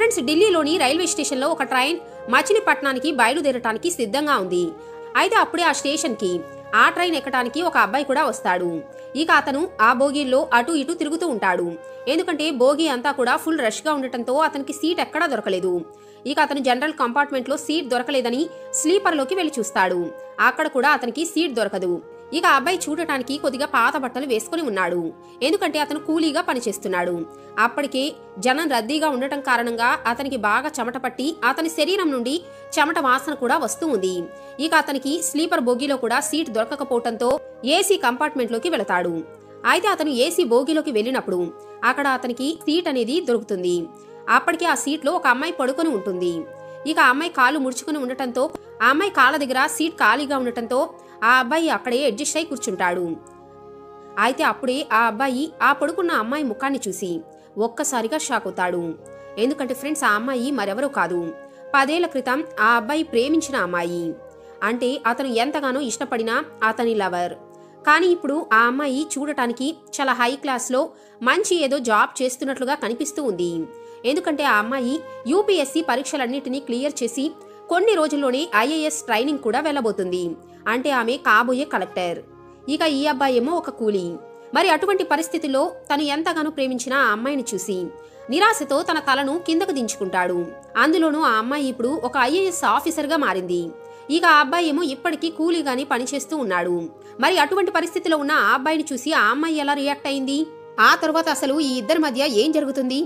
Friends, ఢిల్లీలోని railway స్టేషన్లో ఒక ట్రైన్ మచిలీపట్నానికి బయలుదేరటానికి సిద్ధంగా ఉంది. అయితే అప్పుడే ఆ స్టేషన్కి ఆ ట్రైన్ ఎక్కడానికి ఒక అబ్బాయి కూడా వస్తాడు. ఇక అతను ఆ బోగీల్లో అటు ఇటు తిరుగుతూ ఉంటాడు. ఎందుకంటే బోగీ అంతా కూడా ఫుల్ రష్గా ఉండటంతో అతనికి సీట్ ఎక్కడా దొరకలేదు. ఇక అతను జనరల్ కంపార్ట్మెంట్లో సీట్ దొరకలేదని స్లీపర్లోకి వెళ్లి చూస్తాడు. అక్కడ కూడా అతనికి సీట్ దొరకదు. ఇక అబ్బాయి చూడటానికి కొద్దిగా పాత బట్టలు వేసుకుని ఉన్నాడు. ఎందుకంటే అతను కూలీగా పనిచేస్తున్నాడు. అప్పటికే జనం రద్దీగా ఉండటం కారణంగా అతనికి బాగా చెమట పట్టి అతని శరీరం నుండి చెమట వాసన కూడా వస్తూ ఉంది. ఇక అతనికి స్లీపర్ బోగీలో కూడా సీట్ దొరకకపోవడంతో ఏసీ కంపార్ట్మెంట్లోకి వెళతాడు. అయితే అతను ఏసీ బోగీలోకి వెళ్ళినప్పుడు అక్కడ అతనికి సీట్ అనేది దొరుకుతుంది. అప్పటికే ఆ సీట్లో ఒక అమ్మాయి పడుకొని ఉంటుంది. ఇక ఆ అమ్మాయి కాళ్ళు ముడుచుకుని ఉండటంతో ఆ అమ్మాయి కాళ్ళ దగ్గర సీట్ ఖాళీగా ఉండటంతో ఆ అబ్బాయి అక్కడే అడ్జస్ట్ అయి కూర్చుంటాడు. అయితే అప్పుడే ఆ అబ్బాయి ఆ పడుకున్న అమ్మాయి ముఖాన్ని చూసి ఒక్కసారిగా షాక్ అవుతాడు. ఎందుకంటే ఫ్రెండ్స్, ఆ అమ్మాయి మరెవరో కాదు, 10 ఏళ్ల క్రితం ఆ అబ్బాయి ప్రేమించిన అమ్మాయి. అంటే అతను ఎంతగానో ఇష్టపడిన అతని లవర్. కానీ ఇప్పుడు ఆ అమ్మాయి చూడటానికి చాలా హై క్లాస్లో మంచి ఏదో జాబ్ చేస్తున్నట్లుగా కనిపిస్తూ ఉంది. ఎందుకంటే ఆ అమ్మాయి యూపీఎస్సీ పరీక్షలన్నిటినీ క్లియర్ చేసి కొన్ని రోజుల్లోనే ఐఏఎస్ ట్రైనింగ్ కూడా వెళ్ళబోతుంది. అంటే ఆమె కాబోయే కలెక్టర్. ఇక ఈ అబ్బాయి ఏమో ఒక కూలీ. మరి అటువంటి పరిస్థితుల్లో తను ఎంతగానో ప్రేమించిన ఆ అమ్మాయిని చూసి నిరాశతో తన తలను కిందకు దించుకుంటాడు. అందులోనూ ఆ అమ్మాయి ఇప్పుడు ఒక ఐఏఎస్ ఆఫీసర్గా మారింది. ఇక ఆ అబ్బాయి ఏమో ఇప్పటికీ కూలీగాని పనిచేస్తూ ఉన్నాడు. మరి అటువంటి పరిస్థితిలో ఉన్న ఆ అబ్బాయిని చూసి ఆ అమ్మాయి ఎలా రియాక్ట్ అయింది? ఆ తర్వాత అసలు ఈ ఇద్దరి మధ్య ఏం జరుగుతుంది?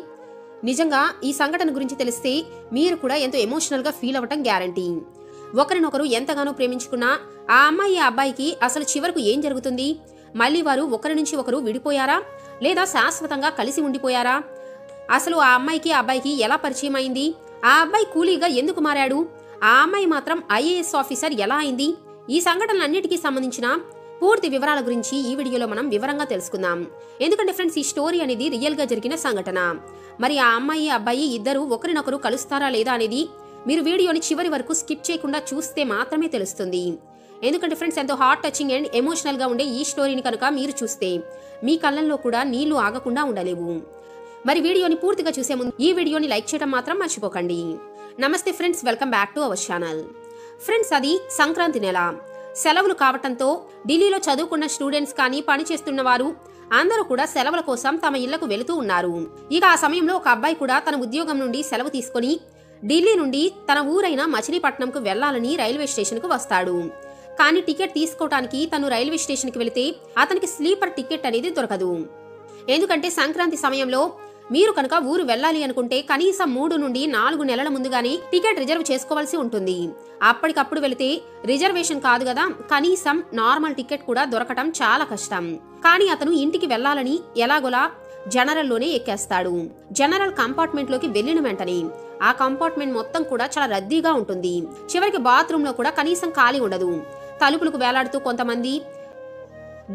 నిజంగా ఈ సంఘటన గురించి తెలిస్తే మీరు కూడా ఎంతో ఎమోషనల్గా ఫీల్ అవ్వటం గ్యారంటీ. ఒకరినొకరు ఎంతగానో ప్రేమించుకున్నా ఆ అమ్మాయి ఆ అబ్బాయికి అసలు చివరకు ఏం జరుగుతుంది? మళ్ళీ వారు ఒకరి నుంచి ఒకరు విడిపోయారా, లేదా శాశ్వతంగా కలిసి ఉండిపోయారా? అసలు ఆ అమ్మాయికి ఆ అబ్బాయికి ఎలా పరిచయం అయింది? ఆ అబ్బాయి కూలీగా ఎందుకు మారాడు? ఆ అమ్మాయి మాత్రం ఐఏఎస్ ఆఫీసర్ ఎలా అయింది? ఈ సంఘటనలన్నిటికీ సంబంధించిన పూర్తి వివరాల గురించి ఈ వీడియోలో మనం వివరంగా తెలుసుకుందాం. ఎందుకంటే ఫ్రెండ్స్, ఈ స్టోరీ అనేది రియల్ గా జరిగిన సంఘటన. మరి ఆ అమ్మాయి అబ్బాయి ఇద్దరు ఒకరినొకరు కలుస్తారా లేదా అనేది మీరు వీడియోని చివరి వరకు స్కిప్ చేయకుండా చూస్తే మాత్రమే తెలుస్తుంది. ఎందుకంటే ఫ్రెండ్స్, ఎంతో హార్ట్ టచింగ్ అండ్ ఎమోషనల్ గా ఉండే ఈ స్టోరీని కనుక మీరు చూస్తే మీ కళ్ళల్లో కూడా నీళ్లు ఆగకుండా ఉండలేవు. మరి వీడియోని పూర్తిగా చూసే ముందు ఈ వీడియోని లైక్ చేయడం మాత్రం మర్చిపోకండి. నమస్తే friends, welcome back to our channel. Friends, అది సంక్రాంతి నెల. సెలవులు కావటంతో ఢిల్లీలో చదువుకున్న స్టూడెంట్స్ కానీ పనిచేస్తున్న వారు అందరూ కూడా సెలవుల కోసం తమ ఇళ్లకు వెళుతూ ఉన్నారు. ఇక ఆ సమయంలో ఒక అబ్బాయి కూడా తన ఉద్యోగం నుండి సెలవు తీసుకుని ఢిల్లీ నుండి తన ఊరైన మచిలీపట్నంకు వెళ్లాలని రైల్వే స్టేషన్కు వస్తాడు. కానీ టికెట్ తీసుకోవటానికి తను రైల్వే స్టేషన్కి వెళితే అతనికి స్లీపర్ టికెట్ అనేది దొరకదు. ఎందుకంటే సంక్రాంతి సమయంలో మీరు కనుక ఊరు వెళ్ళాలి అనుకుంటే కనీసం 3 నుండి 4 నెలల ముందుగానే టికెట్ రిజర్వ్ చేసుకోవాల్సి ఉంటుంది. అప్పటికప్పుడు వెళితే రిజర్వేషన్ కాదు కదా, కనీసం నార్మల్ టికెట్ కూడా దొరకటం చాలా కష్టం. కానీ అతను ఇంటికి వెళ్లాలని ఎలాగోలా జనరల్లోనే ఎక్కేస్తాడు. జనరల్ కంపార్ట్మెంట్ లోకి వెళ్లిన వెంటనే ఆ కంపార్ట్మెంట్ మొత్తం కూడా చాలా రద్దీగా ఉంటుంది. చివరికి బాత్రూమ్ లో కూడా కనీసం ఖాళీ ఉండదు. తలుపులకు వేలాడుతూ కొంతమంది,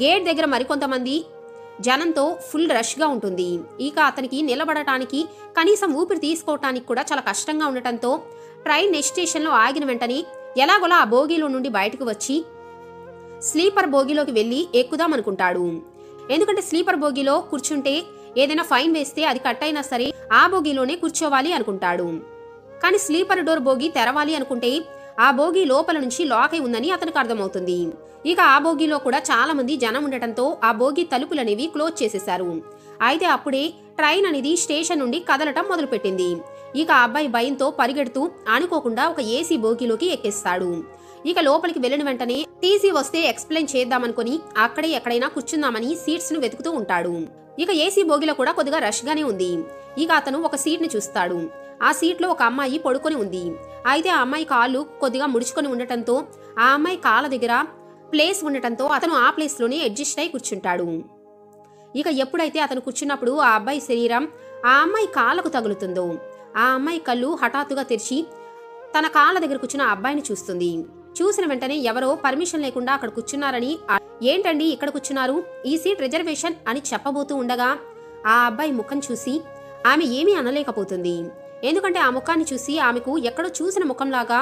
గేట్ దగ్గర మరికొంతమంది, జనంతో ఫుల్ రష్ గా ఉంటుంది. ఇక అతనికి నిలబడటానికి కనీసం ఊపిరి తీసుకోవటానికి కూడా చాలా కష్టంగా ఉండటంతో ట్రైన్ నెక్స్ట్ స్టేషన్ లో ఆగిన వెంటనే ఎలాగోలా ఆ బోగీలో నుండి బయటకు వచ్చి స్లీపర్ బోగీలోకి వెళ్లి ఎక్కుదామనుకుంటాడు. ఎందుకంటే స్లీపర్ బోగీలో కూర్చుంటే ఏదైనా ఫైన్ వేస్తే అది కట్ అయినా సరే ఆ బోగీలోనే కూర్చోవాలి అనుకుంటాడు. కానీ స్లీపర్ డోర్ బోగీ తెరవాలి అనుకుంటే ఆ బోగీ లోపల నుంచి లాక్ అయి ఉందని అతనికి అర్థమవుతుంది. ఇక ఆ బోగీలో కూడా చాలా మంది జనం ఉండటంతో ఆ బోగీ తలుపులనేవి క్లోజ్ చేసేశారు. అయితే అప్పుడే ట్రైన్ అనేది స్టేషన్ నుండి కదలటం మొదలుపెట్టింది. ఇక ఆ అబ్బాయి భయంతో పరిగెడుతూ అనుకోకుండా ఒక ఏసీ బోగీలోకి ఎక్కేస్తాడు. ఇక లోపలికి వెళ్లిన వెంటనే టీసీ వస్తే ఎక్స్ప్లెయిన్ చేద్దామనుకుని అక్కడే ఎక్కడైనా కూర్చుందామని సీట్స్ ను వెతుకుతూ ఉంటాడు. ఇక ఏసీ బోగిలో కూడా కొద్దిగా రష్ గానే ఉంది. ఇక అతను ఒక సీట్ ని చూస్తాడు. ఆ సీట్ లో ఒక అమ్మాయి పడుకొని ఉంది. అయితే ఆ అమ్మాయి కాళ్ళు కొద్దిగా ముడుచుకొని ఉండటంతో ఆ అమ్మాయి కాళ్ళ దగ్గర ప్లేస్ ఉండటంతో అతను ఆ ప్లేస్ లోనే అడ్జస్ట్ అయి కూర్చుంటాడు. ఇక ఎప్పుడైతే అతను కూర్చున్నప్పుడు ఆ అబ్బాయి శరీరం ఆ అమ్మాయి కాళ్ళకు తగులుతుందో ఆ అమ్మాయి కళ్ళు హఠాత్తుగా తెరిచి తన కాళ్ళ దగ్గర కూర్చున్న ఆ అబ్బాయిని చూస్తుంది. చూసిన వెంటనే ఎవరో పర్మిషన్ లేకుండా అక్కడ కూర్చున్నారని, ఏంటండి ఇక్కడ కూర్చున్నారు, ఈ సీట్ రిజర్వేషన్ అని చెప్పబోతూ ఉండగా ఆ అబ్బాయి ముఖం చూసి ఆమె ఏమీ అనలేకపోతుంది. ఎందుకంటే ఆ ముఖాన్ని చూసి ఆమెకు ఎక్కడో చూసిన ముఖంలాగా,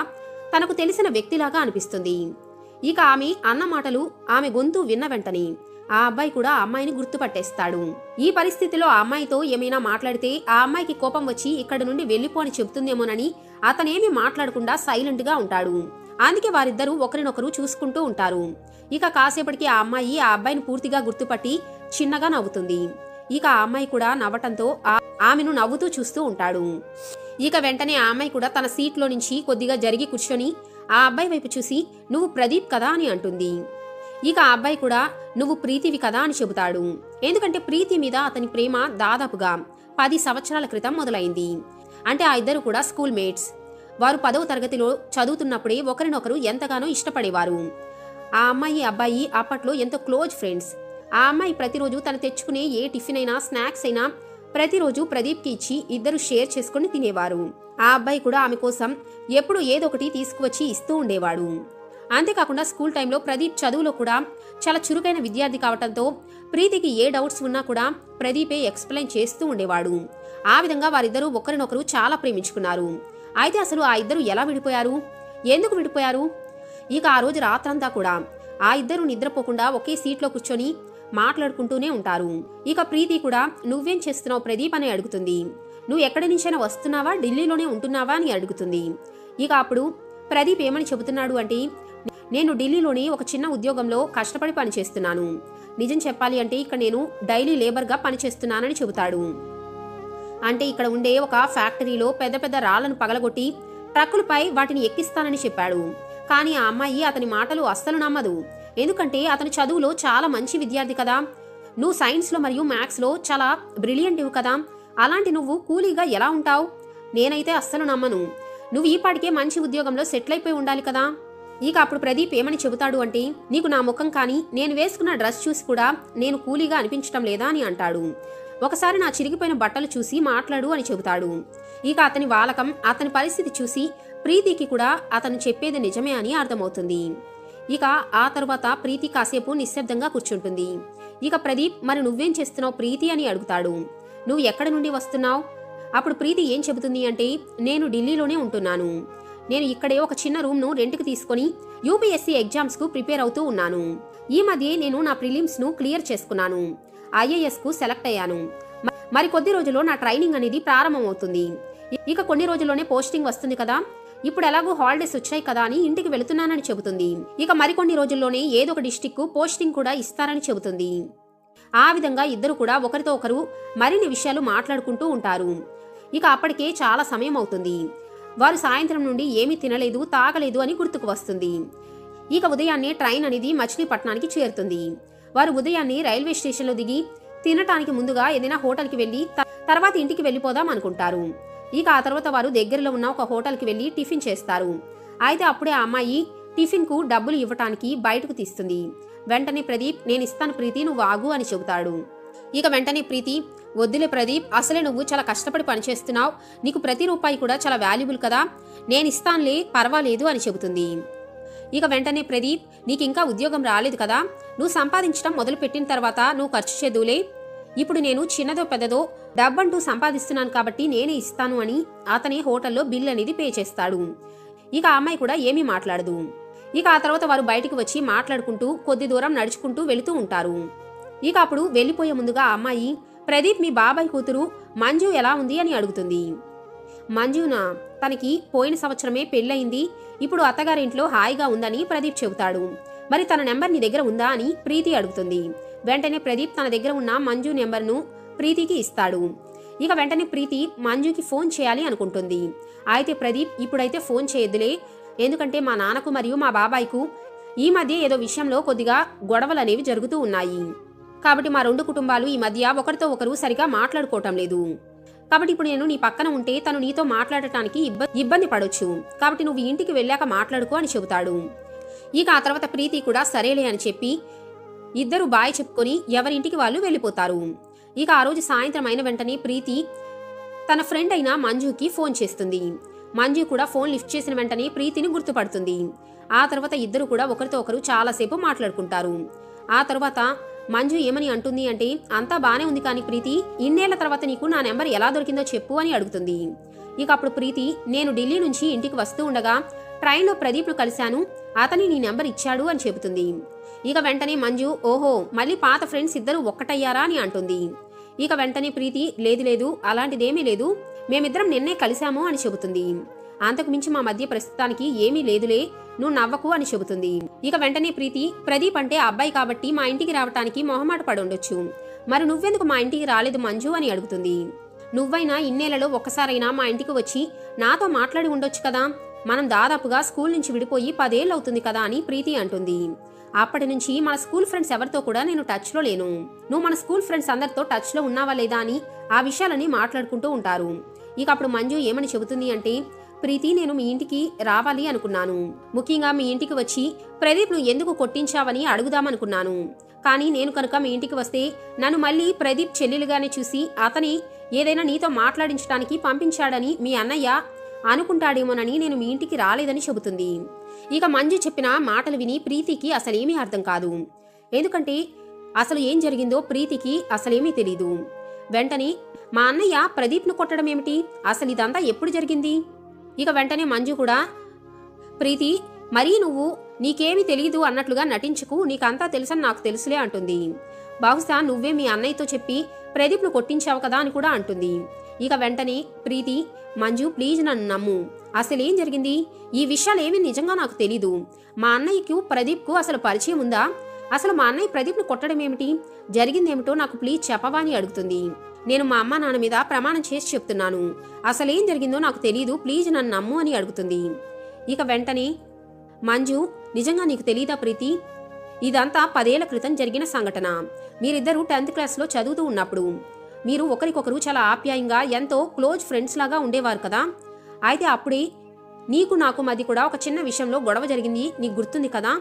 తనకు తెలిసిన వ్యక్తిలాగా అనిపిస్తుంది. ఇక ఆమె అన్న మాటలు ఆమె గొంతు విన్న వెంటనే ఆ అబ్బాయి కూడా ఆ అమ్మాయిని గుర్తుపట్టేస్తాడు. ఈ పరిస్థితిలో ఆ అమ్మాయితో ఏమైనా మాట్లాడితే ఆ అమ్మాయికి కోపం వచ్చి ఇక్కడి నుండి వెళ్ళిపో అని చెప్తుందేమోనని అతనేమి మాట్లాడకుండా సైలెంట్ గా ఉంటాడు. అందుకే వారిద్దరూ ఒకరినొకరు చూసుకుంటూ ఉంటారు. ఇక కాసేపటికి ఆ అమ్మాయి ఆ అబ్బాయిని పూర్తిగా గుర్తుపట్టి చిన్నగా నవ్వుతుంది. ఇక ఆ అమ్మాయి కూడా నవ్వటంతో ఆమెను నవ్వుతూ చూస్తూ ఉంటాడు. ఇక వెంటనే ఆ అమ్మాయి కూడా తన సీట్లో నుంచి కొద్దిగా జరిగి కూర్చొని ఆ అబ్బాయి వైపు చూసి నువ్వు ప్రదీప్ కదా అని అంటుంది. ఇక ఆ అబ్బాయి కూడా నువ్వు ప్రీతివి కదా అని చెబుతాడు. ఎందుకంటే ప్రీతి మీద అతని ప్రేమ దాదాపుగా 10 సంవత్సరాల క్రితం మొదలైంది. అంటే ఆ ఇద్దరు కూడా స్కూల్ మేట్స్. వారు 10వ తరగతిలో చదువుతున్నప్పుడే ఒకరినొకరు ఎంతగానో ఇష్టపడేవారు. ఆ అమ్మాయి అబ్బాయి అప్పట్లో ఎంతో క్లోజ్ ఫ్రెండ్స్. ఆ అమ్మాయి ప్రతిరోజు తను తెచ్చుకునే ఏ టిఫిన్ అయినా స్నాక్స్ అయినా ప్రతిరోజు ప్రదీప్కి ఇచ్చి ఇద్దరు షేర్ చేసుకుని తినేవారు. ఆ అబ్బాయి కూడా ఆమె కోసం ఎప్పుడు ఏదో ఒకటి తీసుకువచ్చి ఇస్తూ ఉండేవాడు. అంతేకాకుండా స్కూల్ టైంలో ప్రదీప్ చదువులో కూడా చాలా చురుకైన విద్యార్థి కావటంతో ప్రీతికి ఏ డౌట్స్ ఉన్నా కూడా ప్రదీపే ఎక్స్ప్లెయిన్ చేస్తూ ఉండేవాడు. ఆ విధంగా వారిద్దరూ ఒకరినొకరు చాలా ప్రేమించుకున్నారు. అయితే అసలు ఆ ఇద్దరు ఎలా విడిపోయారు, ఎందుకు విడిపోయారు? ఇక ఆ రోజు రాత్రంతా కూడా ఆ ఇద్దరు నిద్రపోకుండా ఒకే సీట్లో కూర్చొని మాట్లాడుకుంటూనే ఉంటారు. ఇక ప్రీతి కూడా నువ్వేం చేస్తున్నావు ప్రదీప్ అని అడుగుతుంది. నువ్వు ఎక్కడి నుంచైనా వస్తున్నావా, ఢిల్లీలోనే ఉంటున్నావా అని అడుగుతుంది. ఇక అప్పుడు ప్రదీప్ ఏమని చెబుతున్నాడు అంటే నేను ఢిల్లీలోని ఒక చిన్న ఉద్యోగంలో కష్టపడి పనిచేస్తున్నాను. నిజం చెప్పాలి అంటే ఇక్కడ నేను డైలీ లేబర్గా పనిచేస్తున్నానని చెబుతాడు. అంటే ఇక్కడ ఉండే ఒక ఫ్యాక్టరీలో పెద్ద పెద్ద రాళ్లను పగలగొట్టి ట్రక్కులపై వాటిని ఎక్కిస్తానని చెప్పాడు. కానీ ఆ అమ్మాయి అతని మాటలు అస్సలు నమ్మదు. ఎందుకంటే అతను చదువులో చాలా మంచి విద్యార్థి కదా, నువ్వు సైన్స్లో మరియు మ్యాథ్స్లో చాలా బ్రిలియంట్ ఇవ్వు కదా, అలాంటి నువ్వు కూలీగా ఎలా ఉంటావు? నేనైతే అస్సలు నమ్మను. నువ్వు ఈపాటికే మంచి ఉద్యోగంలో సెటిల్ అయిపోయి ఉండాలి కదా. ఇక అప్పుడు ప్రదీప్ ఏమని చెబుతాడు అంటే నీకు నా ముఖం కానీ నేను వేసుకున్న డ్రెస్ చూసి కూడా నేను కూలీగా అనిపించటం లేదా అని అంటాడు. ఒకసారి నా చిరిగిపోయిన బట్టలు చూసి మాట్లాడు అని చెబుతాడు. ఇక అతని వాలకం, అతని పరిస్థితి చూసి ప్రీతికి కూడా అతను చెప్పేది నిజమే అని అర్థమవుతుంది. ఇక ఆ తరువాత ప్రీతి కాసేపు నిశ్శబ్దంగా కూర్చుంటుంది. ఇక ప్రదీప్ మరి నువ్వేం చేస్తున్నావు ప్రీతి అని అడుగుతాడు. నువ్వు ఎక్కడి నుండి వస్తున్నావు? అప్పుడు ప్రీతి ఏం చెబుతుంది అంటే నేను ఢిల్లీలోనే ఉంటున్నాను. నేను ఇక్కడే ఒక చిన్న రూమ్ను రెంట్కి తీసుకొని యూపీఎస్సీ ఎగ్జామ్స్కు ప్రిపేర్ అవుతూ ఉన్నాను. ఈ మధ్య నేను నా ప్రిలిమ్స్ను క్లియర్ చేసుకున్నాను. ఐఏఎస్కు సెలెక్ట్ అయ్యాను. మరి కొద్ది రోజుల్లో నా ట్రైనింగ్ అనేది ప్రారంభమవుతుంది. ఇక కొన్ని రోజుల్లోనే పోస్టింగ్ వస్తుంది కదా, ఇప్పుడు ఎలాగో హాలిడేస్ వచ్చాయి కదా అని ఇంటికి వెళుతున్నానని చెబుతుంది. ఇక మరికొన్ని రోజుల్లోనే ఏదో ఒక డిస్టిక్కు పోస్టింగ్ కూడా ఇస్తారని చెబుతుంది. ఆ విధంగా ఇద్దరు కూడా ఒకరితో ఒకరు మరిన్ని విషయాలు మాట్లాడుకుంటూ ఉంటారు. ఇక అప్పటికే చాలా సమయం అవుతుంది. వారు సాయంత్రం నుండి ఏమీ తినలేదు, తాగలేదు అని గుర్తుకు వస్తుంది. ఇక ఉదయాన్నే ట్రైన్ అనేది మచిలీపట్నానికి చేరుతుంది. వారు ఉదయాన్నే రైల్వే స్టేషన్లో దిగి తినటానికి ముందుగా ఏదైనా హోటల్కి వెళ్లి తర్వాత ఇంటికి వెళ్ళిపోదాం అనుకుంటారు. ఇక ఆ తర్వాత వారు దగ్గరలో ఉన్న ఒక హోటల్కి వెళ్లి టిఫిన్ చేస్తారు. అయితే అప్పుడే ఆ అమ్మాయి టిఫిన్కు డబ్బులు ఇవ్వటానికి బయటకు తీస్తుంది. వెంటనే ప్రదీప్ నేను ఇస్తాను ప్రీతి, నువ్వు ఆగు అని చెబుతాడు. ఇక వెంటనే ప్రీతి వద్దులే ప్రదీప్, అసలే నువ్వు చాలా కష్టపడి పనిచేస్తున్నావు, నీకు ప్రతి రూపాయి కూడా చాలా వాల్యుబుల్ కదా, నేను ఇస్తానులే పర్వాలేదు అని చెబుతుంది. ఇక వెంటనే ప్రదీప్ నీకు ఇంకా ఉద్యోగం రాలేదు కదా, నువ్వు సంపాదించడం మొదలుపెట్టిన తర్వాత నువ్వు ఖర్చు చేదులే, ఇప్పుడు నేను చిన్నదో పెద్దదో డబ్బంటూ సంపాదిస్తున్నాను కాబట్టి నేనే ఇస్తాను అని అతనే హోటల్లో బిల్ అనేది పే చేస్తాడు. ఇక ఆ అమ్మాయి కూడా ఏమీ మాట్లాడదు. ఇక ఆ తర్వాత వారు బయటకు వచ్చి మాట్లాడుకుంటూ కొద్ది దూరం నడుచుకుంటూ వెళుతూ ఉంటారు. ఇక అప్పుడు వెళ్ళిపోయే ముందుగా ఆ అమ్మాయి ప్రదీప్ మీ బాబాయ్ కూతురు మంజు ఎలా ఉంది అని అడుగుతుంది. మంజునా, తనకి పోయిన సంవత్సరమే పెళ్ళయింది, ఇప్పుడు అత్తగారింట్లో హాయిగా ఉందని ప్రదీప్ చెబుతాడు. మరి తన నెంబర్ నీ దగ్గర ఉందా అని ప్రీతి అడుగుతుంది. వెంటనే ప్రదీప్ తన దగ్గర ఉన్న మంజు నెంబర్ను ప్రీతికి ఇస్తాడు. ఇక వెంటనే ప్రీతి మంజుకి ఫోన్ చేయాలి అనుకుంటుంది. అయితే ప్రదీప్ ఇప్పుడైతే ఫోన్ చేయొద్దులే, ఎందుకంటే మా నాన్నకు మరియు మా బాబాయ్కు ఈ మధ్య ఏదో విషయంలో కొద్దిగా గొడవలు అనేవి జరుగుతూ ఉన్నాయి. కాబట్టి మా రెండు కుటుంబాలు ఈ మధ్య ఒకరితో ఒకరు సరిగా మాట్లాడుకోవటం లేదు. కాబట్టి ఇప్పుడు నేను నీ పక్కన ఉంటే తను నీతో మాట్లాడటానికి ఇబ్బంది పడొచ్చు, కాబట్టి నువ్వు ఇంటికి వెళ్ళాక మాట్లాడుకో అని చెబుతాడు. ఇక ఆ తర్వాత ప్రీతి కూడా సరేలే అని చెప్పి ఇద్దరు బాయ్ చెప్పుకొని ఎవరింటికి వాళ్ళు వెళ్ళిపోతారు. ఇక ఆ రోజు సాయంత్రం అయిన వెంటనే ప్రీతి తన ఫ్రెండ్ అయిన మంజుకి ఫోన్ చేస్తుంది. మంజు కూడా ఫోన్ లిఫ్ట్ చేసిన వెంటనే ప్రీతిని గుర్తుపడుతుంది. ఆ తర్వాత ఇద్దరు కూడా ఒకరితో ఒకరు చాలాసేపు మాట్లాడుకుంటారు. ఆ తర్వాత మంజు ఏమని అంటుంది అంటే అంతా బానే ఉంది కానీ ప్రీతి, ఇన్నేళ్ల తర్వాత నీకు నా నెంబర్ ఎలా దొరికిందో చెప్పు అని అడుగుతుంది. ఇక అప్పుడు ప్రీతి నేను ఢిల్లీ నుంచి ఇంటికి వస్తూ ఉండగా ట్రైన్లో ప్రదీప్ను కలిశాను, అతని నీ నెంబర్ ఇచ్చాడు అని చెబుతుంది. ఇక వెంటనే మంజు ఓహో మళ్ళీ పాత ఫ్రెండ్స్ ఇద్దరు ఒక్కటయ్యారా అని అంటుంది. ఇక వెంటనే ప్రీతి లేదు లేదు అలాంటిదేమీ లేదు, మేమిద్దరం నిన్నే కలిశాము అని చెబుతుంది. అంతకు మించి మా మధ్య ప్రస్తుతానికి ఏమీ లేదులే, నువ్వు నవ్వకు అని చెబుతుంది. ఇక వెంటనే ప్రీతి ప్రదీప్ అంటే అబ్బాయి కాబట్టి మా ఇంటికి రావటానికి మొహమాట పడి ఉండొచ్చు, మరి నువ్వెందుకు మా ఇంటికి రాలేదు మంజు అని అడుగుతుంది. నువ్వైనా ఇన్నేళ్లలో ఒక్కసారైనా మా ఇంటికి వచ్చి నాతో మాట్లాడి ఉండొచ్చు కదా, మనం దాదాపుగా స్కూల్ నుంచి విడిపోయి 10 ఏళ్ళు అవుతుంది కదా అని ప్రీతి అంటుంది. అప్పటి నుంచి మన స్కూల్ ఫ్రెండ్స్ ఎవరితో కూడా నేను టచ్లో లేను, నువ్వు మన స్కూల్ ఫ్రెండ్స్ అందరితో టచ్లో ఉన్నావా లేదా అని ఆ విషయాలని మాట్లాడుకుంటూ ఉంటారు. ఇక అప్పుడు మంజు ఏమని చెబుతుంది అంటే, ప్రీతి నేను మీ ఇంటికి రావాలి అనుకున్నాను, ముఖ్యంగా మీ ఇంటికి వచ్చి ప్రదీప్ను ఎందుకు కొట్టించావని అడుగుదామనుకున్నాను, కానీ నేను కనుక మీ ఇంటికి వస్తే నన్ను మళ్ళీ ప్రదీప్ చెల్లెలుగానే చూసి అతని ఏదైనా నీతో మాట్లాడించడానికి పంపించాడని మీ అన్నయ్య అనుకుంటాడేమోనని నేను మీ ఇంటికి రాలేదని చెబుతుంది. ఇక మంజు చెప్పిన మాటలు విని ప్రీతికి అసలేమీ అర్థం కాదు, ఎందుకంటే అసలు ఏం జరిగిందో ప్రీతికి అసలేమీ తెలీదు. వెంటనే మా అన్నయ్య ప్రదీప్ను కొట్టడం ఏమిటి, అసలు ఇదంతా ఎప్పుడు జరిగింది? ఇక వెంటనే మంజు కూడా ప్రీతి మరీ నువ్వు నీకేమీ తెలియదు అన్నట్లుగా నటించకు, నీకంతా తెలుసని నాకు తెలుసులే అంటుంది. బహుశా నువ్వే మీ అన్నయ్యతో చెప్పి ప్రదీప్ను కొట్టించావు కదా అని కూడా అంటుంది. ఇక వెంటనే ప్రీతి మంజు ప్లీజ్ నన్ను నమ్ము, అసలేం జరిగింది, ఈ విషయాలేమీ నిజంగా నాకు తెలీదు, మా అన్నయ్యకు ప్రదీప్కు అసలు పరిచయం ఉందా, అసలు మా అన్నయ్య ప్రదీప్ను కొట్టడం ఏమిటి, జరిగిందేమిటో నాకు ప్లీజ్ చెప్పవా అని అడుగుతుంది. నేను మా అమ్మ నాన్న మీద ప్రమాణం చేసి చెప్తున్నాను, అసలేం జరిగిందో నాకు తెలీదు, ప్లీజ్ నన్ను నమ్ము అని అడుగుతుంది. ఇక వెంటనే మంజు నిజంగా నీకు తెలీదా ప్రీతి, ఇదంతా 10 ఏళ్ల క్రితం జరిగిన సంఘటన, మీరిద్దరూ 10th క్లాస్లో చదువుతూ ఉన్నప్పుడు మీరు ఒకరికొకరు చాలా ఆప్యాయంగా ఎంతో క్లోజ్ ఫ్రెండ్స్ లాగా ఉండేవారు కదా, అయితే అప్పుడే నీకు నాకు మధ్య కూడా ఒక చిన్న విషయంలో గొడవ జరిగింది, నీకు గుర్తుంది కదా.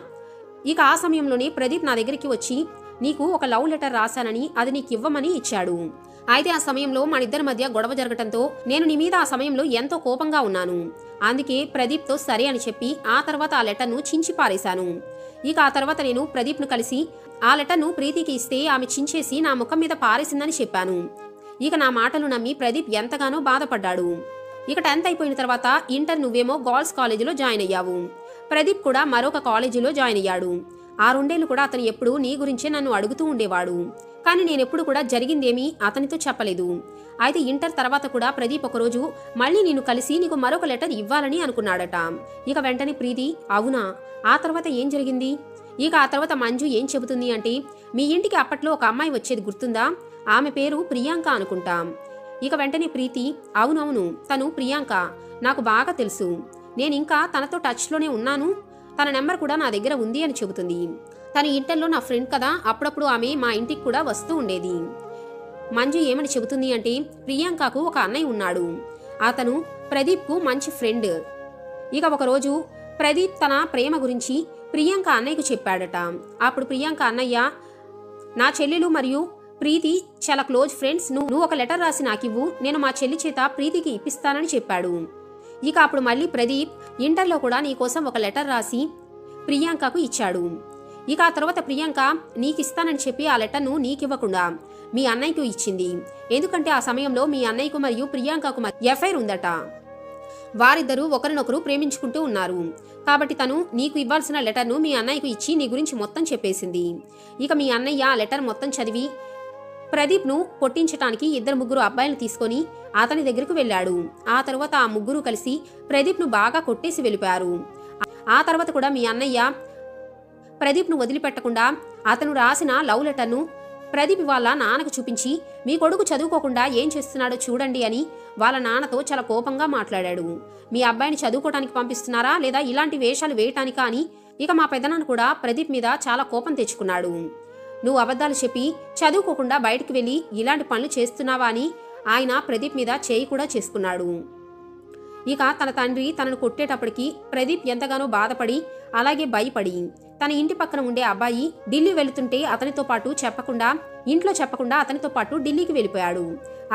ఇక ఆ సమయంలోనే ప్రదీప్ నా దగ్గరికి వచ్చి నీకు ఒక లవ్ లెటర్ రాశానని అది నీకు ఇవ్వమని ఇచ్చాడు. అయితే ఆ సమయంలో మన ఇద్దరి మధ్య గొడవ జరగటంతో నేను నీ మీద ఆ సమయంలో ఎంతో కోపంగా ఉన్నాను, అందుకే ప్రదీప్తో సరే అని చెప్పి ఆ తర్వాత ఆ లెటర్ను చించి పారేశాను. ఇక ఆ తర్వాత నేను ప్రదీప్ను కలిసి ఆ లెటర్ను ప్రీతికి ఇస్తే ఆమె చించేసి నా ముఖం మీద పారేసిందని చెప్పాను. ఇక నా మాటలు నమ్మి ప్రదీప్ ఎంతగానో బాధపడ్డాడు. ఇక 10th అయిపోయిన తర్వాత ఇంటర్ నువ్వేమో గర్ల్స్ కాలేజీలో జాయిన్ అయ్యావు, ప్రదీప్ కూడా మరొక కాలేజీలో జాయిన్ అయ్యాడు. ఆ 2 ఏళ్లు కూడా అతను ఎప్పుడూ నీ గురించే నన్ను అడుగుతూ ఉండేవాడు, కానీ నేనెప్పుడు కూడా జరిగిందేమీ అతనితో చెప్పలేదు. అయితే ఇంటర్ తర్వాత కూడా ప్రదీప్ ఒకరోజు మళ్ళీ నిన్ను కలిసి నీకు మరొక లెటర్ ఇవ్వాలని అనుకున్నాడట. ఇక వెంటనే ప్రీతి అవునా, ఆ తర్వాత ఏం జరిగింది? ఇక ఆ తర్వాత మంజు ఏం చెబుతుంది అంటే, మీ ఇంటికి అప్పట్లో ఒక అమ్మాయి వచ్చేది గుర్తుందా, ఆమె పేరు ప్రియాంక అనుకుంటా. ఇక వెంటనే ప్రీతి అవునవును తను ప్రియాంక, నాకు బాగా తెలుసు, నేనింకా తనతో టచ్లోనే ఉన్నాను, తన నెంబర్ కూడా నా దగ్గర ఉంది అని చెబుతుంది. తను ఇంటర్లో నా ఫ్రెండ్ కదా, అప్పుడప్పుడు ఆమె మా ఇంటికి కూడా వస్తూ ఉండేది. మంజు ఏమని చెబుతుంది అంటే, ప్రియాంకకు ఒక అన్నయ్య ఉన్నాడు, అతను ప్రదీప్కు మంచి ఫ్రెండ్. ఇక ఒకరోజు ప్రదీప్ తన ప్రేమ గురించి ప్రియాంక అన్నయ్యకు చెప్పాడట. అప్పుడు ప్రియాంక అన్నయ్య నా చెల్లెలు మరియు ప్రీతి చాలా క్లోజ్ ఫ్రెండ్స్, నువ్వు ఒక లెటర్ రాసి నాకివ్వు, నేను మా చెల్లి చేత ప్రీతికి ఇప్పిస్తానని చెప్పాడు. ఇక అప్పుడు మళ్ళీ ప్రదీప్ ఇంటర్లో కూడా నీకోసం ఒక లెటర్ రాసి ప్రియాంకకు ఇచ్చాడు. ఇక ఆ తర్వాత ప్రియాంక నీకిస్తానని చెప్పి ఆ లెటర్ను నీకివ్వకుండా మీ అన్నయ్యకు ఇచ్చింది, ఎందుకంటే ఆ సమయంలో మీ అన్నయ్యకు మరియు ప్రియాంకకు ఎఫ్ఐఆర్ ఉందట, వారిద్దరూ ఒకరినొకరు ప్రేమించుకుంటూ ఉన్నారు, కాబట్టి తను నీకు ఇవ్వాల్సిన లెటర్ను మీ అన్నయ్యకు ఇచ్చి నీ గురించి మొత్తం చెప్పేసింది. ఇక మీ అన్నయ్య ఆ లెటర్ మొత్తం చదివి ప్రదీప్ను కొట్టించటానికి 2-3 అబ్బాయిలను తీసుకొని అతని దగ్గరకు వెళ్ళాడు. ఆ తర్వాత ఆ ముగ్గురు కలిసి ప్రదీప్ను బాగా కొట్టేసి వెళ్ళిపోయారు. ఆ తర్వాత కూడా మీ అన్నయ్య ప్రదీప్ను వదిలిపెట్టకుండా అతను రాసిన లవ్ లెటర్ను ప్రదీప్ వాళ్ళ నాన్నకు చూపించి మీ కొడుకు చదువుకోకుండా ఏం చేస్తున్నాడో చూడండి అని వాళ్ళ నాన్నతో చాలా కోపంగా మాట్లాడాడు. మీ అబ్బాయిని చదువుకోవడానికి పంపిస్తున్నారా లేదా ఇలాంటి వేషాలు వేయటానికా అని ఇక మా పెద్దనాన్న కూడా ప్రదీప్ మీద చాలా కోపం తెచ్చుకున్నాడు. నువ్వు అబద్ధాలు చెప్పి చదువుకోకుండా బయటికి వెళ్ళి ఇలాంటి పనులు చేస్తున్నావా అని ఆయన ప్రదీప్ మీద చేయి కూడా చేసుకున్నాడు. ఇక తన తండ్రి తనను కొట్టేటప్పటికి ప్రదీప్ ఎంతగానో బాధపడి అలాగే భయపడి తన ఇంటి పక్కన ఉండే అబ్బాయి ఢిల్లీ వెళుతుంటే అతనితో పాటు ఇంట్లో చెప్పకుండా అతనితో పాటు ఢిల్లీకి వెళ్ళిపోయాడు.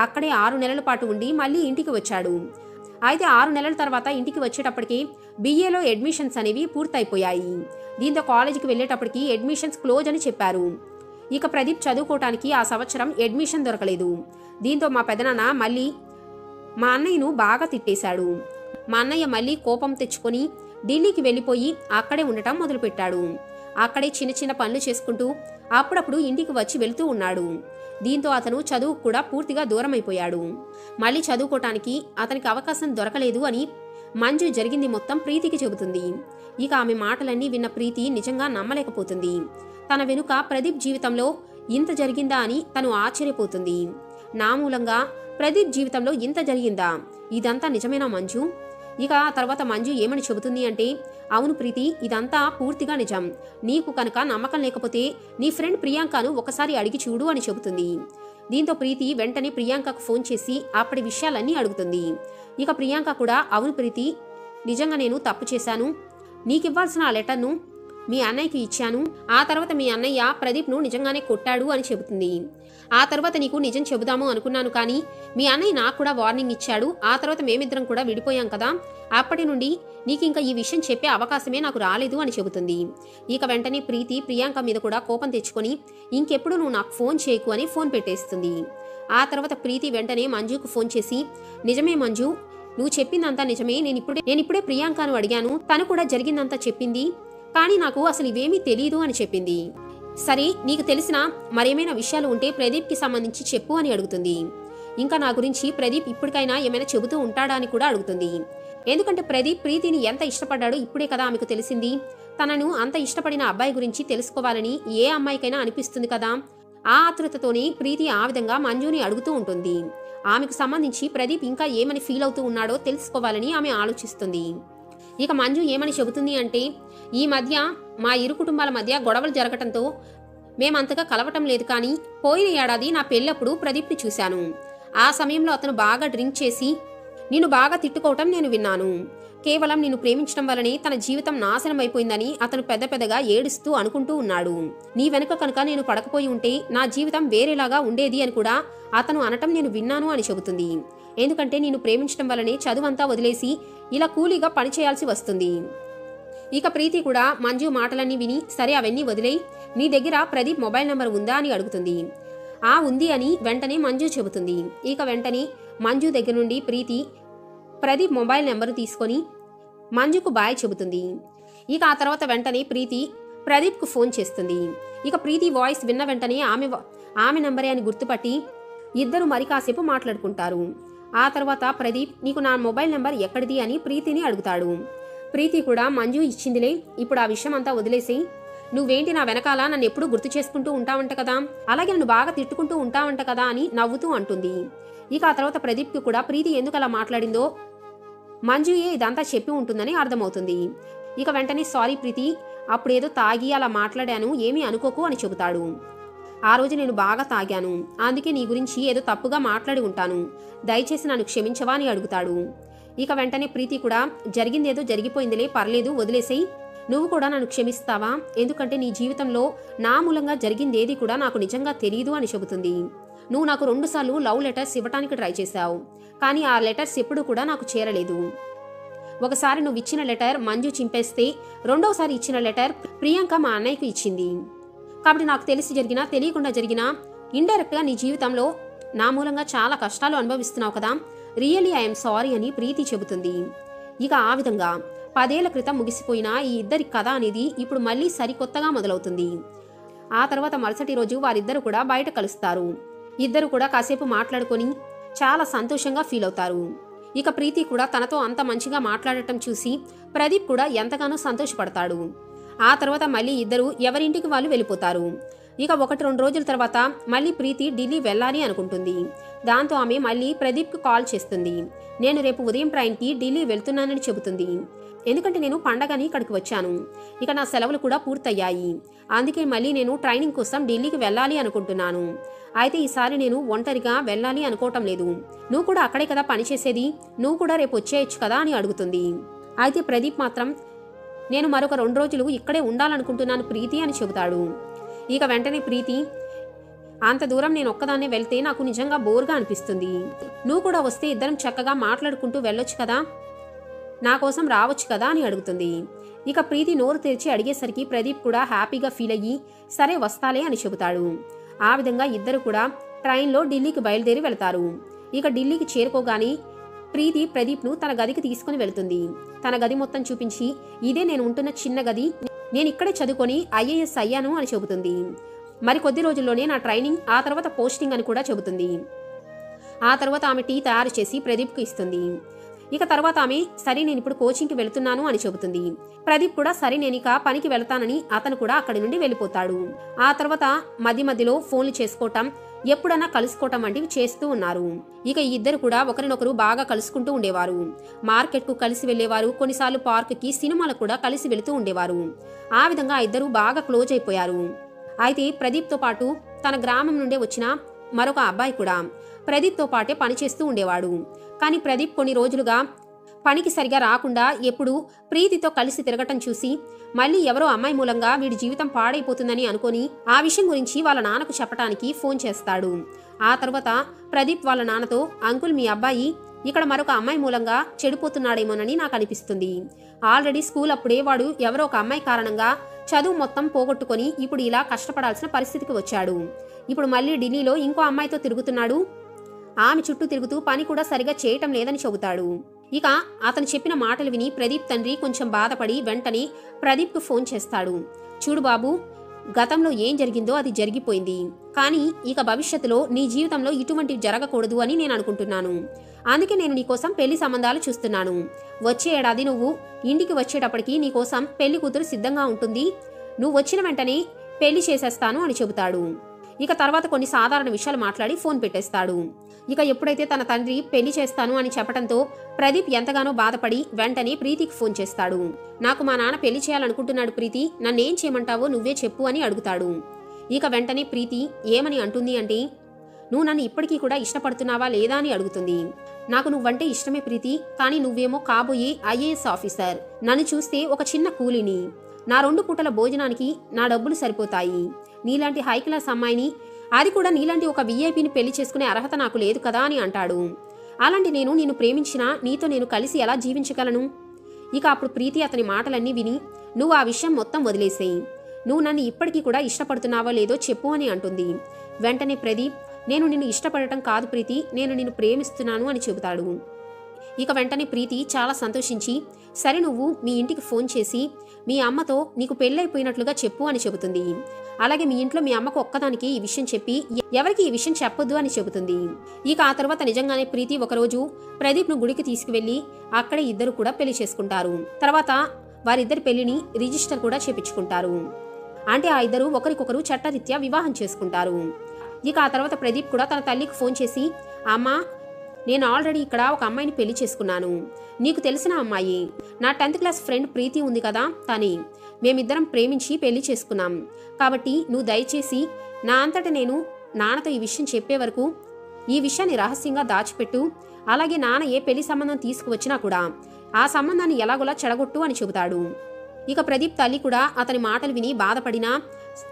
అక్కడే 6 నెలల పాటు ఉండి మళ్ళీ ఇంటికి వచ్చాడు. అయితే 6 నెలల తర్వాత ఇంటికి వచ్చేటప్పటికి BAలో అడ్మిషన్స్ అనేవి పూర్తయిపోయాయి. దీంతో కాలేజీకి వెళ్ళేటప్పటికి అడ్మిషన్స్ క్లోజ్ అని చెప్పారు. ఇక ప్రదీప్ చదువుకోవటానికి ఆ సంవత్సరం అడ్మిషన్ దొరకలేదు. దీంతో మా పెదనాన్న మళ్ళీ మా అన్నయ్యను బాగా తిట్టేశాడు. మా అన్నయ్య మళ్ళీ కోపం తెచ్చుకొని ఢిల్లీకి వెళ్ళిపోయి అక్కడే ఉండటం మొదలుపెట్టాడు. అక్కడే చిన్న చిన్న పనులు చేసుకుంటూ అప్పుడప్పుడు ఇంటికి వచ్చి వెళ్తూ ఉన్నాడు. దీంతో అతను చదువుకు కూడా పూర్తిగా దూరమైపోయాడు. మళ్ళీ చదువుకోవటానికి అతనికి అవకాశం దొరకలేదు అని మంజు జరిగింది మొత్తం ప్రీతికి చెబుతుంది. ఇక ఆమె మాటలన్నీ విన్న ప్రీతి నిజంగా నమ్మలేకపోతుంది. తన వెనుక ప్రదీప్ జీవితంలో ఇంత జరిగిందా అని తను ఆశ్చర్యపోతుంది. నా మూలంగా ప్రదీప్ జీవితంలో ఇంత జరిగిందా? ఇదంతా నిజమేనా మంజు? ఇక ఆ తర్వాత మంజు ఏమని చెబుతుంది అంటే, అవును ప్రీతి, ఇదంతా పూర్తిగా నిజం. నీకు కనుక నమ్మకం లేకపోతే నీ ఫ్రెండ్ ప్రియాంకను ఒకసారి అడిగి చూడు అని చెబుతుంది. దీంతో ప్రీతి వెంటనే ప్రియాంకకు ఫోన్ చేసి అప్పటి విషయాలన్నీ అడుగుతుంది. ఇక ప్రియాంక కూడా, అవును ప్రీతి, నిజంగా నేను తప్పు చేశాను. నీకివ్వాల్సిన ఆ లెటర్ను మీ అన్నయ్యకి ఇచ్చాను. ఆ తర్వాత మీ అన్నయ్య ప్రదీప్ను నిజంగానే కొట్టాడు అని చెబుతుంది. ఆ తర్వాత నీకు నిజం చెబుదాము అనుకున్నాను, కానీ మీ అన్నయ్య నాకు కూడా వార్నింగ్ ఇచ్చాడు. ఆ తర్వాత మేమిద్దరం కూడా విడిపోయాం కదా, అప్పటి నుండి నీకు ఇంకా ఈ విషయం చెప్పే అవకాశమే నాకు రాలేదు అని చెబుతుంది. ఇక వెంటనే ప్రీతి ప్రియాంక మీద కూడా కోపం తెచ్చుకొని, ఇంకెప్పుడు నువ్వు నాకు ఫోన్ చేయకు అని ఫోన్ పెట్టేస్తుంది. ఆ తర్వాత ప్రీతి వెంటనే మంజుకు ఫోన్ చేసి, నిజమే మంజు, నువ్వు చెప్పిందంతా నిజమే. నేనిప్పుడే ప్రియాంకను అడిగాను, తను కూడా జరిగిందంతా చెప్పింది. కానీ నాకు అసలు ఇవేమీ తెలీదు అని చెప్పింది. సరే, నీకు తెలిసిన మరేమైనా విషయాలు ఉంటే ప్రదీప్కి సంబంధించి చెప్పు అని అడుగుతుంది. ఇంకా నా గురించి ప్రదీప్ ఇప్పటికైనా ఏమైనా చెబుతూ ఉంటాడా అని కూడా అడుగుతుంది. ఎందుకంటే ప్రదీప్ ప్రీతిని ఎంత ఇష్టపడ్డాడో ఇప్పుడే కదా ఆమెకు తెలిసింది. తనను అంత ఇష్టపడిన అబ్బాయి గురించి తెలుసుకోవాలని ఏ అమ్మాయికైనా అనిపిస్తుంది కదా. ఆ ఆతృతతోనే ప్రీతి ఆ విధంగా మంజుని అడుగుతూ ఉంటుంది. ఆమెకు సంబంధించి ప్రదీప్ ఇంకా ఏమని ఫీల్ అవుతూ ఉన్నాడో తెలుసుకోవాలని ఆమె ఆలోచిస్తుంది. ఇక మంజు ఏమని చెబుతుంది అంటే, ఈ మధ్య మా ఇరు కుటుంబాల మధ్య గొడవలు జరగటంతో మేమంతగా కలవటం లేదు, కానీ పోయిన ఏడాది నా పెళ్ళప్పుడు ప్రదీప్ని చూశాను. ఆ సమయంలో అతను బాగా డ్రింక్ చేసి నిన్ను బాగా తిట్టుకోవటం నేను విన్నాను. కేవలం నిన్ను ప్రేమించడం వల్లనే తన జీవితం నాశనం అయిపోయిందని అతను పెద్ద పెద్దగా ఏడుస్తూ అనుకుంటూ ఉన్నాడు. నీ వెనుక కనుక నేను పడకపోయి ఉంటే నా జీవితం వేరేలాగా ఉండేది అని కూడా అతను అనటం నేను విన్నాను అని చెబుతుంది. ఎందుకంటే నిన్ను ప్రేమించడం వల్లనే చదువంతా వదిలేసి ఇలా కూలీగా పనిచేయాల్సి వస్తుంది. ఇక ప్రీతి కూడా మంజు మాటలన్నీ విని, సరే అవన్నీ వదిలేయి, నీ దగ్గర ప్రదీప్ మొబైల్ నెంబర్ ఉందా అని అడుగుతుంది. ఆ ఉంది అని వెంటనే మంజు చెబుతుంది. ఇక వెంటనే మంజు దగ్గర నుండి ప్రీతి ప్రదీప్ మొబైల్ నెంబరు తీసుకొని మంజుకు బాయ్ చెబుతుంది. ఇక ఆ తర్వాత వెంటనే ప్రీతి ప్రదీప్కు ఫోన్ చేస్తుంది. ఇక ప్రీతి వాయిస్ విన్న వెంటనే ఆమె నెంబరే అని గుర్తుపట్టి ఇద్దరు మరి కాసేపు మాట్లాడుకుంటారు. ఆ తర్వాత ప్రదీప్, నీకు నా మొబైల్ నెంబర్ ఎక్కడిది అని ప్రీతిని అడుగుతాడు. ప్రీతి కూడా, మంజు ఇచ్చిందిలే, ఇప్పుడు ఆ విషయం అంతా వదిలేసి, నువ్వేంటి నా వెనకాల నన్ను ఎప్పుడూ గుర్తు చేసుకుంటూ ఉంటావంట కదా, అలాగే నన్ను బాగా తిట్టుకుంటూ ఉంటావంట కదా అని నవ్వుతూ అంటుంది. ఇక ఆ తర్వాత ప్రదీప్కి కూడా ప్రీతి ఎందుకు అలా మాట్లాడిందో మంజుయే ఇదంతా చెప్పి ఉంటుందని అర్థమవుతుంది. ఇక వెంటనే, సారీ ప్రీతి, అప్పుడేదో తాగి అలా మాట్లాడాను, ఏమీ అనుకోకు అని చెబుతాడు. ఆ రోజు నేను బాగా తాగాను, అందుకే నీ గురించి ఏదో తప్పుగా మాట్లాడి ఉంటాను, దయచేసి నన్ను క్షమించవా అని అడుగుతాడు. ఇక వెంటనే ప్రీతి కూడా, జరిగిందేదో జరిగిపోయిందిలే, పర్లేదు వదిలేసేయి, నువ్వు కూడా నన్ను క్షమిస్తావా, ఎందుకంటే నీ జీవితంలో నా మూలంగా జరిగిందేది కూడా నాకు నిజంగా తెలీదు అని చెబుతుంది. నువ్వు నాకు 2 సార్లు లవ్ లెటర్స్ ఇవ్వటానికి ట్రై చేశావు, కానీ ఆ లెటర్స్ ఎప్పుడు కూడా నాకు చేరలేదు. ఒకసారి నువ్వు ఇచ్చిన లెటర్ మంజు చింపేస్తే, రెండోసారి ఇచ్చిన లెటర్ ప్రియాంక మా అన్నయ్యకు ఇచ్చింది. కాబట్టి నాకు తెలిసి జరిగినా తెలియకుండా జరిగినా ఇండైరెక్ట్గా నీ జీవితంలో నా మూలంగా చాలా కష్టాలు అనుభవిస్తున్నావు కదా, రియల్లీ ఐఎమ్ సారీ అని ప్రీతి చెబుతుంది. ఇక ఆ విధంగా 10 ఏళ్ల క్రితం ముగిసిపోయిన ఈ ఇద్దరి కథ అనేది ఇప్పుడు మళ్ళీ సరికొత్తగా మొదలవుతుంది. ఆ తర్వాత మరుసటి రోజు వారిద్దరు కూడా బయట కలుస్తారు. ఇద్దరు కూడా కాసేపు మాట్లాడుకొని చాలా సంతోషంగా ఫీల్ అవుతారు. ఇక ప్రీతి కూడా తనతో అంత మంచిగా మాట్లాడటం చూసి ప్రదీప్ కూడా ఎంతగానో సంతోషపడతాడు. ఆ తర్వాత మళ్ళీ ఇద్దరు ఎవరింటికి వాళ్ళు వెళ్ళిపోతారు. ఇక 1-2 రోజుల తర్వాత మళ్ళీ ప్రీతి ఢిల్లీ వెళ్ళాలి అనుకుంటుంది. దాంతో ఆమె మళ్ళీ ప్రదీప్కి కాల్ చేస్తుంది. నేను రేపు ఉదయం ట్రైన్కి ఢిల్లీ వెళ్తున్నానని చెబుతుంది. ఎందుకంటే నేను పండగని ఇక్కడికి వచ్చాను, ఇక నా సెలవులు కూడా పూర్తయ్యాయి, అందుకే మళ్ళీ నేను ట్రైనింగ్ కోసం ఢిల్లీకి వెళ్ళాలి అనుకుంటున్నాను. అయితే ఈసారి నేను ఒంటరిగా వెళ్ళాలి అనుకోవటం లేదు, నువ్వు కూడా అక్కడే కదా పనిచేసేది, నువ్వు కూడా రేపు వచ్చేయచ్చు కదా అని అడుగుతుంది. అయితే ప్రదీప్ మాత్రం, నేను మరొక 2 రోజులు ఇక్కడే ఉండాలనుకుంటున్నాను ప్రీతి అని చెబుతాడు. ఇక వెంటనే ప్రీతి, అంత దూరం నేను ఒక్కదాన్నే వెళ్తే నాకు నిజంగా బోర్గా అనిపిస్తుంది, నువ్వు కూడా వస్తే ఇద్దరం చక్కగా మాట్లాడుకుంటూ వెళ్ళొచ్చు కదా, నా కోసం రావచ్చు కదా అని అడుగుతుంది. ఇక ప్రీతి నోరు తెరిచి అడిగేసరికి ప్రదీప్ కూడా హ్యాపీగా ఫీల్ అయ్యి సరే వస్తాలే అని చెబుతాడు. ఆ విధంగా ఇద్దరు కూడా ట్రైన్లో ఢిల్లీకి బయలుదేరి వెళ్తారు. ఇక ఢిల్లీకి చేరుకోగానే ప్రీతి ప్రదీప్ను తన గదికి తీసుకుని వెళ్తుంది. తన గది మొత్తం చూపించి, ఇదే నేను ఉంటున్న చిన్న గది, నేను ఇక్కడే చదువుకొని ఐఏఎస్ అయ్యాను అని చెబుతుంది. మరి కొద్ది రోజుల్లోనే నా ట్రైనింగ్, ఆ తర్వాత పోస్టింగ్ అని కూడా చెబుతుంది. ఆ తర్వాత ఆమె టీ తయారు చేసి ప్రదీప్కు ఇస్తుంది. ఇక తర్వాత ఆమె సరే నేను ఇప్పుడు కోచింగ్కి వెళుతున్నాను అని చెబుతుంది. ప్రదీప్ కూడా సరే నేను ఇక పనికి వెళతానని అతను కూడా అక్కడి నుండి వెళ్ళిపోతాడు. ఆ తర్వాత మధ్య మధ్యలో ఫోన్లు చేసుకోవటం, ఎప్పుడన్నా కలుసుకోవటం వంటివి చేస్తూ ఉన్నారు. ఇక ఈ ఇద్దరు కూడా ఒకరినొకరు బాగా కలుసుకుంటూ ఉండేవారు. మార్కెట్కు కలిసి వెళ్లేవారు, కొన్నిసార్లు పార్క్కి, సినిమాలకు కూడా కలిసి వెళుతూ ఉండేవారు. ఆ విధంగా ఇద్దరు బాగా క్లోజ్ అయిపోయారు. అయితే ప్రదీప్తో పాటు తన గ్రామం నుండే వచ్చిన మరొక అబ్బాయి కూడా ప్రదీప్తో పాటే పనిచేస్తూ ఉండేవాడు. కానీ ప్రదీప్ కొన్ని రోజులుగా పనికి సరిగా రాకుండా ఎప్పుడూ ప్రీతితో కలిసి తిరగటం చూసి మళ్ళీ ఎవరో అమ్మాయి మూలంగా వీడి జీవితం పాడైపోతుందని అనుకొని ఆ విషయం గురించి వాళ్ళ నాన్నకు చెప్పడానికి ఫోన్ చేస్తాడు. ఆ తర్వాత ప్రదీప్ వాళ్ళ నాన్నతో, అంకుల్ మీ అబ్బాయి ఇక్కడ మరొక అమ్మాయి మూలంగా చెడిపోతున్నాడేమోనని నాకు అనిపిస్తుంది. ఆల్రెడీ స్కూల్ అప్పుడే వాడు ఎవరో ఒక అమ్మాయి కారణంగా చదువు మొత్తం పోగొట్టుకొని ఇప్పుడు ఇలా కష్టపడాల్సిన పరిస్థితికి వచ్చాడు. ఇప్పుడు మళ్ళీ ఢిల్లీలో ఇంకో అమ్మాయితో తిరుగుతున్నాడు. ఆమె చుట్టూ తిరుగుతూ పని కూడా సరిగా చేయటం లేదని చెబుతాడు. ఇక అతను చెప్పిన మాటలు విని ప్రదీప్ తండ్రి కొంచెం బాధపడి వెంటనే ప్రదీప్కు ఫోన్ చేస్తాడు. చూడు బాబు, గతంలో ఏం జరిగిందో అది జరిగిపోయింది. కానీ ఇక భవిష్యత్తులో నీ జీవితంలో ఇటువంటివి జరగకూడదు అని నేను అనుకుంటున్నాను. అందుకే నేను నీకోసం పెళ్లి సంబంధాలు చూస్తున్నాను. వచ్చే ఏడాది నువ్వు ఇంటికి వచ్చేటప్పటికి నీకోసం పెళ్లి కూతురు సిద్ధంగా ఉంటుంది. నువ్వు వచ్చిన వెంటనే పెళ్లి చేసేస్తాను అని చెబుతాడు. ఇక తర్వాత కొన్ని సాధారణ విషయాలు మాట్లాడి ఫోన్ పెట్టేస్తాడు. ఇక ఎప్పుడైతే తన తండ్రి పెళ్లి చేస్తాను అని చెప్పడంతో ప్రదీప్ ఎంతగానో బాధపడి వెంటనే ప్రీతికి ఫోన్ చేస్తాడు. నాకు మా నాన్న పెళ్లి చేయాలనుకుంటున్నాడు ప్రీతి, నన్నేం చేయమంటావో నువ్వే చెప్పు అని అడుగుతాడు. ఇక వెంటనే ప్రీతి ఏమని అంటుంది అంటే, నువ్వు నన్ను ఇప్పటికీ కూడా ఇష్టపడుతున్నావా లేదా అని అడుగుతుంది. నాకు నువ్వంటే ఇష్టమే ప్రీతి, కానీ నువ్వేమో కాబోయే ఐఏఎస్ ఆఫీసర్. నన్ను చూస్తే ఒక చిన్న కూలీని. నా 2 పూటల భోజనానికి నా డబ్బులు సరిపోతాయి. నీలాంటి హై క్లాస్ అమ్మాయిని, అది కూడా నీలాంటి ఒక వీఐపీని పెళ్లి చేసుకునే అర్హత నాకు లేదు కదా అని అంటాడు. అలాంటి నేను నిన్ను ప్రేమించినా నీతో నేను కలిసి ఎలా జీవించగలను? ఇక అప్పుడు ప్రీతి అతని మాటలన్నీ విని, నువ్వు ఆ విషయం మొత్తం వదిలేసేయి. నువ్వు నన్ను ఇప్పటికీ కూడా ఇష్టపడుతున్నావో లేదో చెప్పు అని అంటుంది. వెంటనే ప్రదీప్, నేను నిన్ను ఇష్టపడటం కాదు ప్రీతి, నేను నిన్ను ప్రేమిస్తున్నాను అని చెబుతాడు. ఇక వెంటనే ప్రీతి చాలా సంతోషించి, సరే నువ్వు మీ ఇంటికి ఫోన్ చేసి మీ అమ్మతో నీకు పెళ్ళైపోయినట్లుగా చెప్పు అని చెబుతుంది. అలాగే మీ ఇంట్లో మీ అమ్మకు ఒక్కదానికి ఈ విషయం చెప్పి ఎవరికి ఈ విషయం చెప్పొద్దు అని చెబుతుంది. ఇక ఆ తర్వాత నిజంగానే ప్రీతి ఒకరోజు ప్రదీప్ను గుడికి తీసుకువెళ్లి అక్కడే ఇద్దరు కూడా పెళ్లి చేసుకుంటారు. తర్వాత వారిద్దరి పెళ్లిని రిజిస్టర్ కూడా చేపించుకుంటారు. అంటే ఆ ఇద్దరు ఒకరికొకరు చట్టరీత్యా వివాహం చేసుకుంటారు. ఇక ఆ తర్వాత ప్రదీప్ కూడా తన తల్లికి ఫోన్ చేసి, అమ్మా, నేను ఆల్రెడీ ఇక్కడ ఒక అమ్మాయిని పెళ్లి చేసుకున్నాను. నీకు తెలిసిన అమ్మాయి, నా 10th క్లాస్ ఫ్రెండ్ ప్రీతి ఉంది కదా, తనే. మేమిద్దరం ప్రేమించి పెళ్లి చేసుకున్నాం. కాబట్టి నువ్వు దయచేసి నా అంతటా నేను నాన్నతో ఈ విషయం చెప్పే వరకు ఈ విషయాన్ని రహస్యంగా దాచిపెట్టు. అలాగే నాన్న ఏ పెళ్లి సంబంధం తీసుకువచ్చినా కూడా ఆ సంబంధాన్ని ఎలాగోలా చెడగొట్టు అని చెబుతాడు. ఇక ప్రదీప్ తల్లి కూడా అతని మాటలు విని బాధపడినా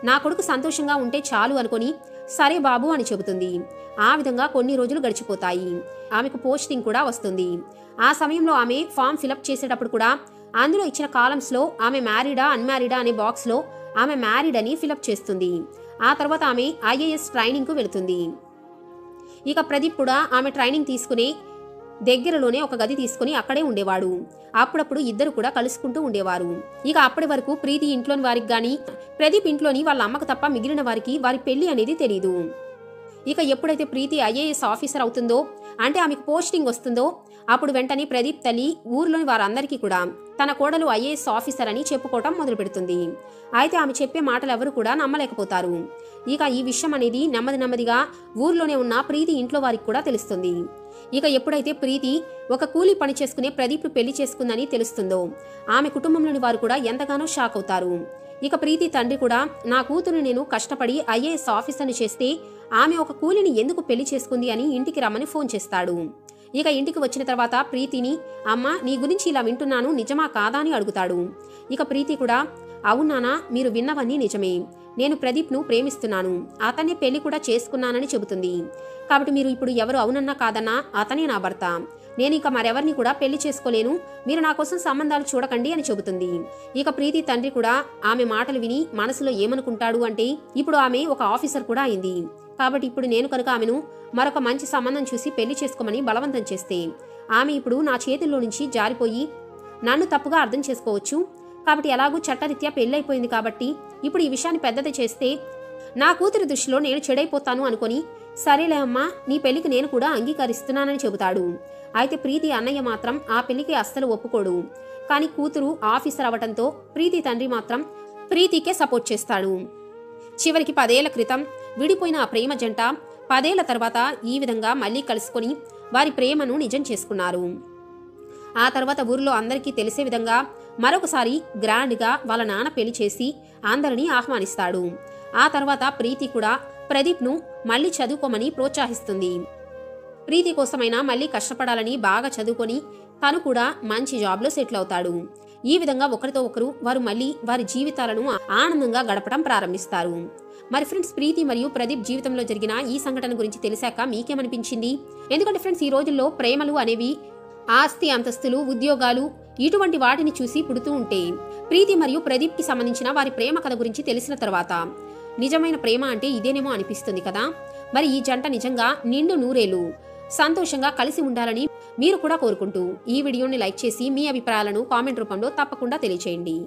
నా కొడుకు సంతోషంగా ఉంటే చాలు అనుకొని సరే బాబు అని చెబుతుంది. ఆ విధంగా కొన్ని రోజులు గడిచిపోతాయి. ఆమెకు పోస్టింగ్ కూడా వస్తుంది. ఆ సమయంలో ఆమె ఫామ్ ఫిలప్ చేసేటప్పుడు కూడా అందులో ఇచ్చిన కాలమ్స్లో ఆమె మ్యారీడా అన్మ్యారీడా అనే బాక్స్లో ఆమె మ్యారీడ్ అని ఫిలప్ చేస్తుంది. ఆ తర్వాత ఆమె ఐఏఎస్ ట్రైనింగ్కు వెళుతుంది. ఇక ప్రదీప్ కూడా ఆమె ట్రైనింగ్ తీసుకుని దగ్గరలోనే ఒక గది తీసుకుని అక్కడే ఉండేవాడు. అప్పుడప్పుడు ఇద్దరు కూడా కలుసుకుంటూ ఉండేవారు. ఇక అప్పటి వరకు ప్రీతి ఇంట్లోని వారికి గాని ప్రదీప్ ఇంట్లోని వాళ్ళ అమ్మకు తప్ప మిగిలిన వారికి వారి పెళ్లి అనేది తెలీదు. ఇక ఎప్పుడైతే ప్రీతి ఐఏఎస్ ఆఫీసర్ అవుతుందో, అంటే ఆమెకు పోస్టింగ్ వస్తుందో, అప్పుడు వెంటనే ప్రదీప్ తల్లి ఊర్లోని వారందరికీ కూడా తన కోడలు ఐఏఎస్ ఆఫీసర్ అని చెప్పుకోవటం మొదలు పెడుతుంది. అయితే ఆమె చెప్పే మాటలు ఎవరు కూడా నమ్మలేకపోతారు. ఇక ఈ విషయం అనేది నెమ్మదిగా ఊర్లోనే ఉన్న ప్రీతి ఇంట్లో వారికి కూడా తెలుస్తుంది. ఇక ఎప్పుడైతే ప్రీతి ఒక కూలీ పని చేసుకునే ప్రదీప్ పెళ్లి చేసుకుందని తెలుస్తుందో, ఆమె కుటుంబంలోని వారు కూడా ఎంతగానో షాక్ అవుతారు. ఇక ప్రీతి తండ్రి కూడా, నా కూతురు నేను కష్టపడి ఐఏఎస్ ఆఫీసర్ని చేస్తే ఆమె ఒక కూలీని ఎందుకు పెళ్లి చేసుకుంది అని ఇంటికి రమ్మని ఫోన్ చేస్తాడు. ఇక ఇంటికి వచ్చిన తర్వాత ప్రీతిని, అమ్మ నీ గురించి ఇలా వింటున్నాను, నిజమా కాదా అని అడుగుతాడు. ఇక ప్రీతి కూడా, అవునానా, మీరు విన్నవన్నీ నిజమే. నేను ప్రదీప్ను ప్రేమిస్తున్నాను, అతనే పెళ్లి కూడా చేసుకున్నానని చెబుతుంది. కాబట్టి మీరు ఇప్పుడు ఎవరు అవునన్నా కాదన్నా అతనే నా భర్త. నేను ఇక మరెవరిని కూడా పెళ్లి చేసుకోలేను, మీరు నా కోసం సంబంధాలు చూడకండి అని చెబుతుంది. ఇక ప్రీతి తండ్రి కూడా ఆమె మాటలు విని మనసులో ఏమనుకుంటాడు అంటే, ఇప్పుడు ఆమె ఒక ఆఫీసర్ కూడా అయింది. కాబట్టి ఇప్పుడు నేను కనుక ఆమెను మరొక మంచి సంబంధం చూసి పెళ్లి చేసుకోమని బలవంతం చేస్తే ఆమె ఇప్పుడు నా చేతుల్లో నుంచి జారిపోయి నన్ను తప్పుగా అర్థం చేసుకోవచ్చు. కాబట్టి ఎలాగూ చట్టరీత్యా పెళ్ళైపోయింది కాబట్టి ఇప్పుడు ఈ విషయాన్ని పెద్దది చేస్తే నా కూతురి దృష్టిలో నేను చెడైపోతాను అనుకొని సరేలే అమ్మా నీ పెళ్లికి నేను కూడా అంగీకరిస్తున్నానని చెబుతాడు. అయితే ప్రీతి అన్నయ్య మాత్రం ఆ పెళ్లికి అస్సలు ఒప్పుకోడు. కానీ కూతురు ఆఫీసర్ అవటంతో ప్రీతి తండ్రి మాత్రం ప్రీతికే సపోర్ట్ చేస్తాడు. చివరికి 10 ఏళ్ల క్రితం విడిపోయిన ఆ ప్రేమ జంట 10 ఏళ్ల తర్వాత ఈ విధంగా మళ్లీ కలుసుకొని వారి ప్రేమను నిజం చేసుకున్నారు. ఆ తర్వాత ఊరిలో అందరికీ తెలిసే విధంగా మరొకసారి గ్రాండ్గా వాళ్ళ నాన్న పెళ్లి చేసి అందరినీ ఆహ్వానిస్తాడు. ఆ తర్వాత ప్రీతి కూడా ప్రదీప్ను మళ్లీ చదువుకోమని ప్రోత్సహిస్తుంది. ప్రీతి కోసమైనా మళ్లీ కష్టపడాలని బాగా చదువుకొని తను కూడా మంచి జాబ్లో సెటిల్ అవుతాడు. ఈ విధంగా ఒకరితో ఒకరు వారు మళ్లీ వారి జీవితాలను ఆనందంగా గడపడం ప్రారంభిస్తారు. మరి ఫ్రెండ్స్, ప్రీతి మరియు ప్రదీప్ జీవితంలో జరిగిన ఈ సంఘటన గురించి తెలిసాక మీకేమనిపించింది? ఎందుకంటే ఫ్రెండ్స్, ఈ రోజుల్లో ప్రేమలు అనేవి ఆస్తి అంతస్తులు ఉద్యోగాలు ఇటువంటి వాటిని చూసి పుడుతూ ఉంటే ప్రీతి మరియు ప్రదీప్ కి సంబంధించిన వారి ప్రేమ కథ గురించి తెలిసిన తర్వాత నిజమైన ప్రేమ అంటే ఇదేనేమో అనిపిస్తుంది కదా. మరి ఈ జంట నిజంగా నిండు నూరేళ్లు సంతోషంగా కలిసి ఉండాలని మీరు కూడా కోరుకుంటూ ఈ వీడియోని లైక్ చేసి మీ అభిప్రాయాలను కామెంట్ రూపంలో తప్పకుండా తెలియచేయండి.